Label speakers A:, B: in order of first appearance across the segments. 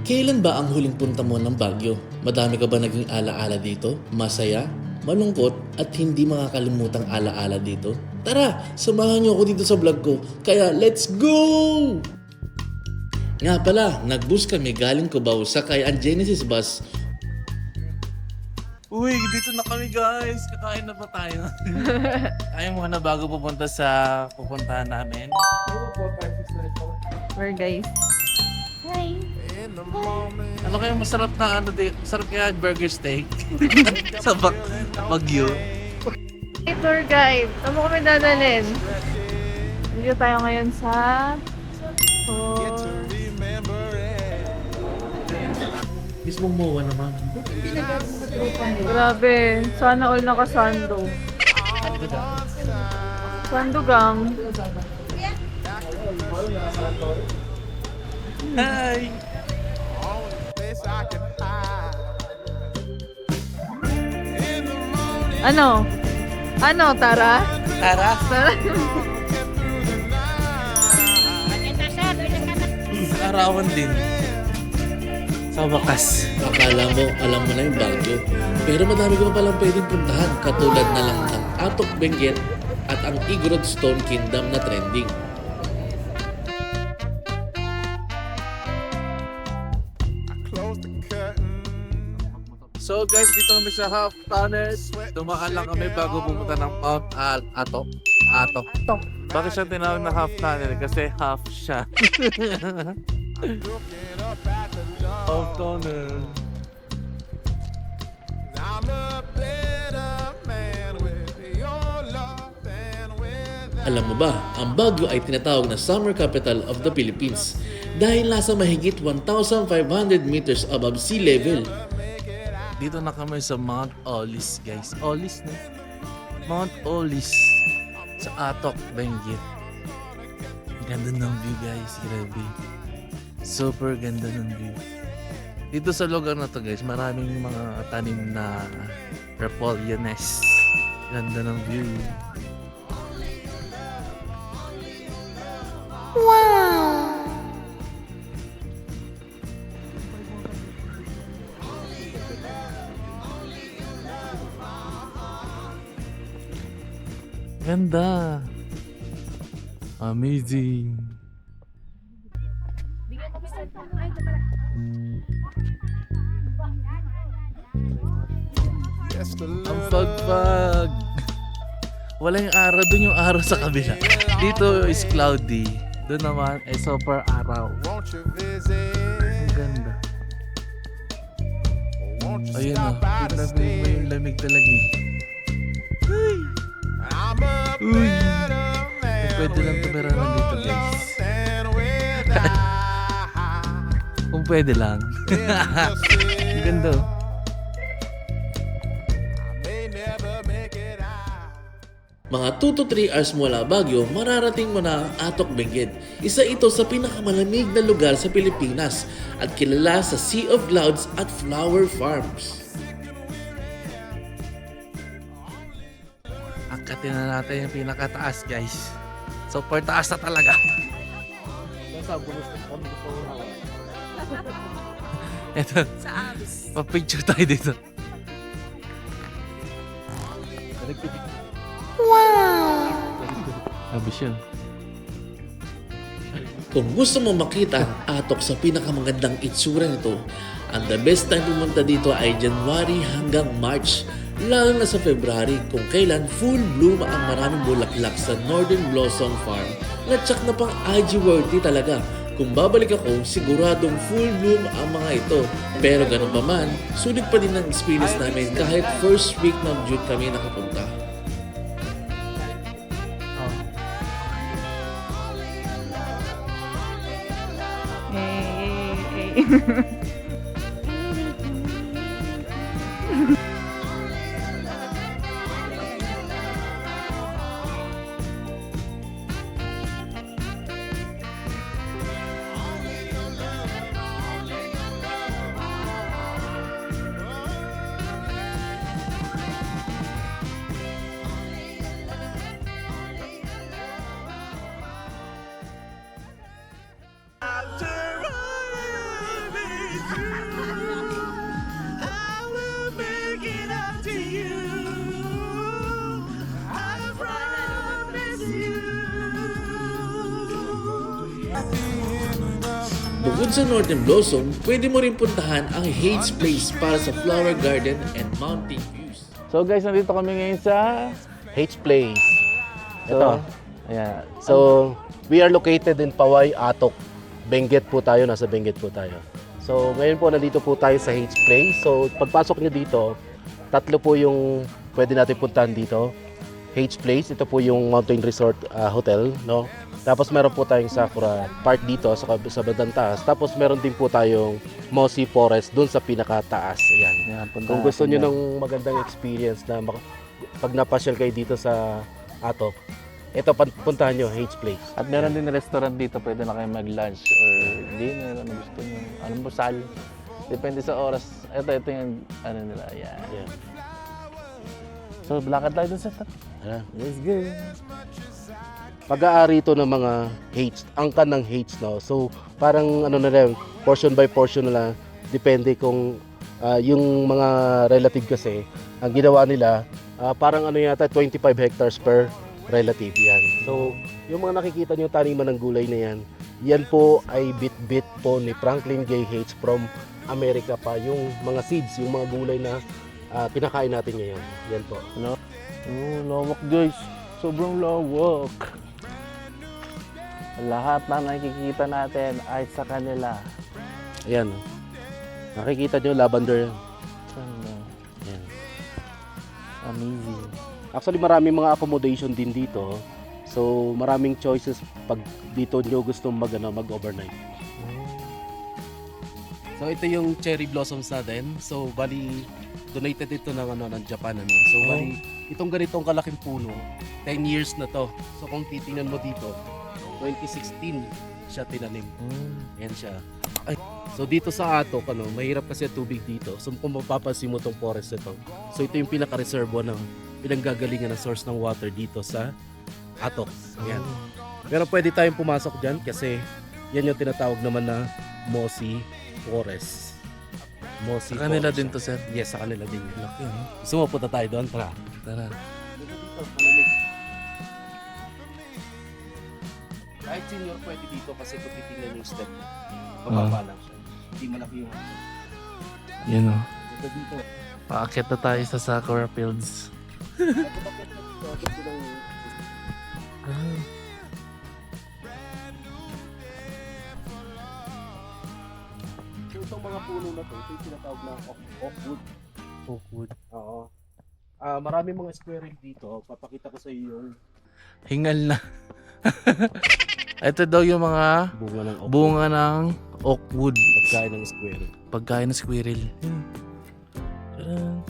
A: Kailan ba ang huling punta mo ng Baguio? Madami ka ba naging alaala dito? Masaya, malungkot at hindi makakalimutang alaala dito? Tara, samahan niyo ako dito sa vlog ko. Kaya let's go! Nga pala, nag-bus kami galing Cubao sakay ang Genesis bus.
B: Uy, dito na kami guys. Kakain na ba tayo? Kain muna bago pupunta sa pupuntahan namin.
C: Where guys? Hi!
B: Ano kaya masarap na ano di? Masarap kaya burger steak? sa Baguio.
C: Hey, tour guide! Saan mo kami dadalhin? Dito tayo ngayon sa...
A: Mismong MOA naman.
C: Grabe, sana all nakasando. Sandogang.
B: Hi!
C: Ano? Ano, Tara?
B: Tara!
C: Tara?
B: Arawan din. Sa wakas.
A: Akala mo, alam mo na yung Baguio. Pero madami ka pa palang pwedeng puntahan katulad na lang ng Atok Benguet at ang Igorot Stone Kingdom na trending.
B: So guys, dito kami sa Half Tunnel. Dumaan lang kami bago pumunta ng Mount Atok.
C: Atok.
B: Bakit siya tinawag na Half Tunnel? Kasi half siya. Half Tunnel.
A: Alam mo ba, ang Baguio ay tinatawag na summer capital of the Philippines dahil nasa mahigit 1,500 meters above sea level.
B: Dito na kami sa Mount Olis, guys. Olis na. Mount Olis. Sa Atok, Benguet. Ganda ng view, guys. Grabe. Super ganda ng view. Dito sa lugar na to, guys, maraming mga tanim na repolyones. Ganda ng view. Ganda. Amazing. Ang pagpag. Wala yung araw. Doon yung araw sa kabila. Dito is cloudy. Doon naman ay super araw. Ang ganda. Ayun o. Tignan mo yung lamig talaga eh. Uy! Kung pwede lang tumirahan dito guys. Kung pwede lang. Ang ganda oh.
A: Mga 2 to 3 hours mula Baguio, mararating mo na ang Atok Benguet. Isa ito sa pinakamalamig na lugar sa Pilipinas at kilala sa Sea of Clouds at Flower Farms.
B: Angkatin na natin yung pinakataas guys. Super taas na talaga. Ito. Pa-picture tayo dito. Wow! Abis yun.
A: Kung gusto mo makita ang Atok sa pinakamagandang itsura nito, ang the best time pumunta dito ay January hanggang March, lalo na sa February kung kailan full bloom ang maraming bulaklak sa Northern Blossom Farm na tsak na pang IG worthy talaga. Kung babalik ako, siguradong full bloom ang mga ito. Pero ganun pa man, sulit pa din ang experience namin kahit first week ng June kami nakapunta.
C: Hey.
A: Bukod sa Northern Blossom, pwede mo rin puntahan ang Hades Place para sa flower garden and mountain views.
B: So guys, nandito kami ngayon sa...
D: H Place.
B: So,
D: Ito.
B: ayan.
D: So, we are located in Paway, Atok. Benguet po tayo, nasa Benguet po tayo. So, ngayon po nandito po tayo sa H Place. So, pagpasok nyo dito, tatlo po yung pwede natin puntahan dito. H Place, ito po yung Mountain Resort Hotel, no? Tapos meron po tayong Sakura Park dito sa bandang taas. Tapos meron din po tayong Mossy Forest dun sa pinakataas. Ayan.
B: Ayan, punta
D: Kung gusto
B: natin
D: nyo
B: yan.
D: ng magandang experience na pag napasyal kayo dito sa Atok, ito puntahan nyo, H Place.
B: At meron din restaurant dito, pwede na kayo mag-lunch or dinner, ano gusto nyo, anong busal. Depende sa oras. Ito yung ano nila, ayan.
D: Ayan.
B: So, lakad tayo dun sa top.
D: Ayan.
B: Let's go.
D: Pag-aari ito ng mga H, angkan ng H, no? So, parang ano na lang, portion by portion na lang. Depende kung yung mga relative kasi, ang ginawa nila, parang ano yata, 25 hectares per relative yan. So, yung mga nakikita nyo taniman ng gulay na yan, yan po ay bit-bit po ni Franklin J. H. from America pa. Yung mga seeds, yung mga gulay na kinakain natin ngayon. Yan po.
B: Oh, lawak guys. Sobrang lawak. Lahat na nakikita natin ay sa kanila.
D: Ayan. Nakikita nyo, lavender yan.
B: Ganda.
D: Ayan.
B: Amazing.
D: Actually, maraming mga accommodation din dito. So, maraming choices pag dito nyo gusto mag-overnight. So, ito yung cherry blossoms natin. So, bali, donated ito ng Japan. So, bali, itong ganitong kalaking puno, 10 years na to. So, kung titingnan mo dito, 2016 siya tinanim. Ayan siya. Ay. So, dito sa Atok, mahirap kasi tubig dito. So, kung mapapansin mo itong forest ito. So, ito yung pinaka-reservo ng pinanggagalingan ng source ng water dito sa Atok. Ayan. Pero pwede tayong pumasok dyan kasi yan yung tinatawag naman na Mossy Forest. Mossy
B: Sa kanila
D: Forest.
B: din to, sir.
D: Yes, sa kanila din.
B: Laki, no?
D: Gusto mo punta tayo doon? Tara.
B: Tara.
D: Dito, malamig. Kahit senior pwede dito kasi kung titingnan yung step, mababa lang siya. Hindi malaki yung
B: Yan o.
D: Dito dito.
B: Paakit na tayo sa Sakura Fields.
D: So, itong mga puno na to, ito yung tinatawag na oakwood.
B: Oakwood.
D: Oo. Marami mga squirrel dito. Papakita ko sa iyo yung
B: Hingal na. Ito daw yung mga
D: bunga ng oakwood.
B: bunga ng oakwood.
D: Pagkain ng squirrel.
B: Pagkain ng squirrel. Tadaan.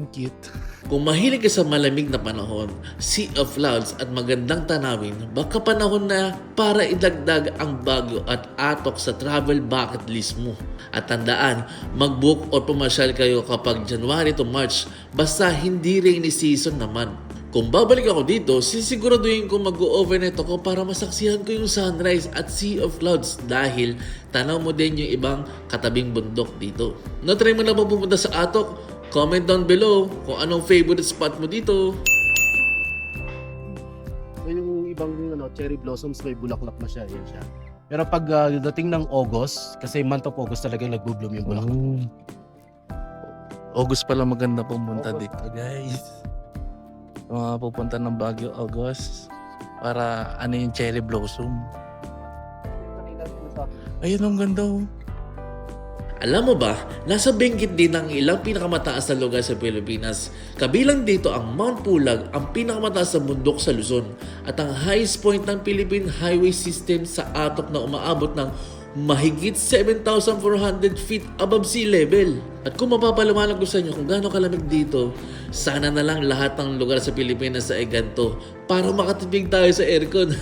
B: Ang cute.
A: Kung mahilig ka sa malamig na panahon, sea of clouds at magandang tanawin, baka panahon na para idagdag ang Baguio at Atok sa travel bucket list mo. At tandaan, mag-book o pumasyal kayo kapag January to March, basta hindi rainy season naman. Kung babalik ako dito, sisiguraduhin ko mag-overnight ako para masaksihan ko yung sunrise at sea of clouds dahil tanaw mo din yung ibang katabing bundok dito. Na-try mo na ba pupunta sa Atok? Comment down below kung anong favorite spot mo dito.
D: So, yung ibang cherry blossoms may bulaklak na siya. Yan siya. Pero pag dating ng August, kasi month of August talaga nagbo-bloom yung bulaklak.
B: August pala maganda pumunta
D: August.
B: dito, guys. Mga pupunta ng Baguio August para ano yung cherry blossom. Ayun, ang ganda oh.
A: Alam mo ba, nasa Benguet din ang ilang pinakamataas na lugar sa Pilipinas. Kabilang dito ang Mount Pulag, ang pinakamataas na bundok sa Luzon, at ang highest point ng Philippine Highway System sa Atok na umaabot ng mahigit 7,400 feet above sea level. At kung mapapaliwanag ko sa inyo kung gaano kalamig dito, sana na lang lahat ng lugar sa Pilipinas ay ganito para makatipid tayo sa aircon.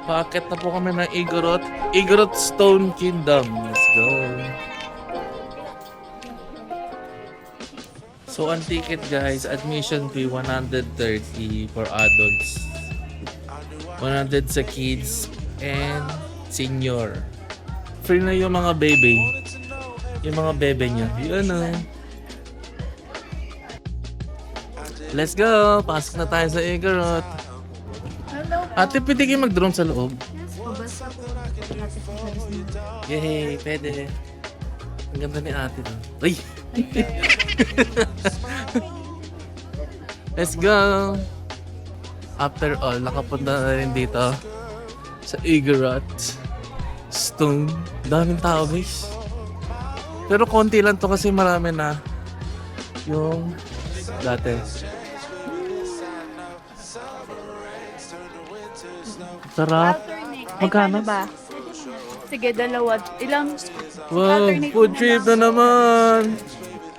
B: Paakit na po kami ng Igorot Stone Kingdom. Let's go.
A: Sa
B: So ang ticket guys, admission fee 130 for adults. 100 sa kids and senior. Free na yung mga baby. Yung mga bebe niya. Yun o. Let's go! Pasok na tayo sa Igorot.
C: Hello po.
B: Ate, pwede kayo mag-drone sa loob?
C: Yes po, basta po.
B: Yay! Pwede. Ang ganda ni ate no? Ay! Let's go! After all, nakapunta na rin dito sa Igorot Stone. Daming tao guys. Pero konti lang to kasi marami na yung dati. Sarap. Magkano?
C: Ba? Sige, dalawa. Ilang?
B: Wow,
C: Alternate
B: food
C: na
B: trip na naman.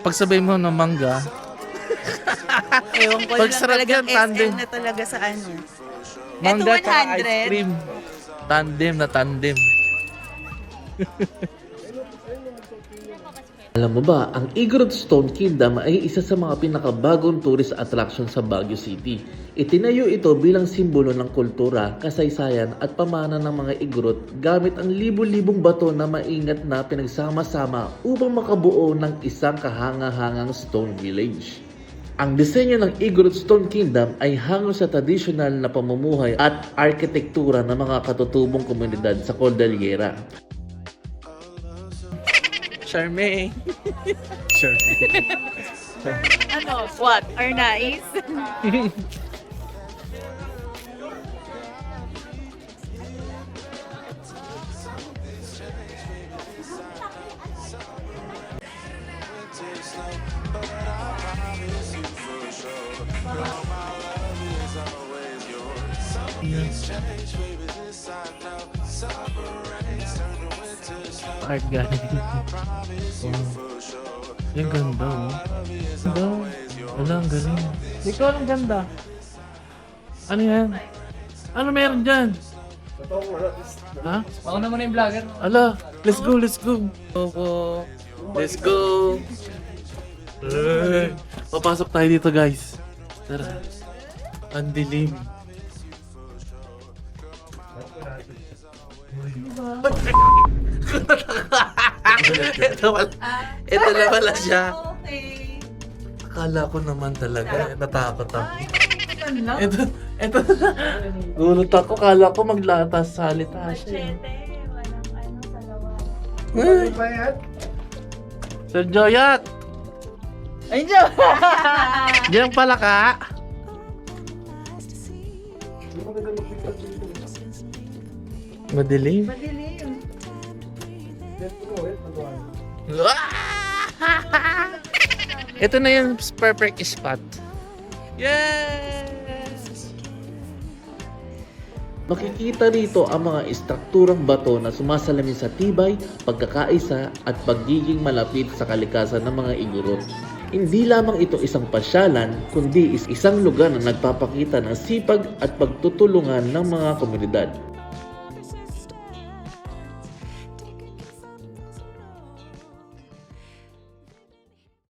B: Pagsabay mo ng mangga.
E: Ewan ko
B: Pag
E: lang
B: sarap
E: talagang
B: yan, tandem.
E: SM na talaga sa ano.
B: Mangga
E: Ito,
B: ka
E: 100.
B: ice cream. Tandem na tandem.
A: Alam mo ba, ang Igorot Stone Kingdom ay isa sa mga pinakabagong tourist attraction sa Baguio City. Itinayo ito bilang simbolo ng kultura, kasaysayan at pamana ng mga Igorot gamit ang libu-libong bato na maingat na pinagsama-sama upang makabuo ng isang kahanga-hangang stone village. Ang disenyo ng Igorot Stone Kingdom ay hango sa tradisyonal na pamumuhay at arkitektura ng mga katutubong komunidad sa Cordillera.
B: Charmaine.
C: Ano? What? Are nice?
B: Art gallery. Wow. Yung ganda oh. Ganda. Wala, ang galing. Ikaw ang ganda. Ano yan? Ano meron dyan? Ha?
D: Ako naman yung vlogger.
B: Ala, let's go, let's go. Opo. Let's go. Papasok tayo dito guys. Tara. Ang dilim. Ito na pala siya.
E: Okay.
B: Akala ko naman talaga, natakot ako. Ito. Gulat ako, kala ko maglatas salita siya. Sir Joyat!
E: Ay, Diyo!
B: Diyan pala ka? Madilim.
E: Madilim.
B: Ito na yung perfect spot. Yes!
A: Makikita rito ang mga istrukturang bato na sumasalamin sa tibay, pagkakaisa at pagiging malapit sa kalikasan ng mga Igorot. Hindi lamang ito isang pasyalan, kundi isang lugar na nagpapakita ng sipag at pagtutulungan ng mga komunidad.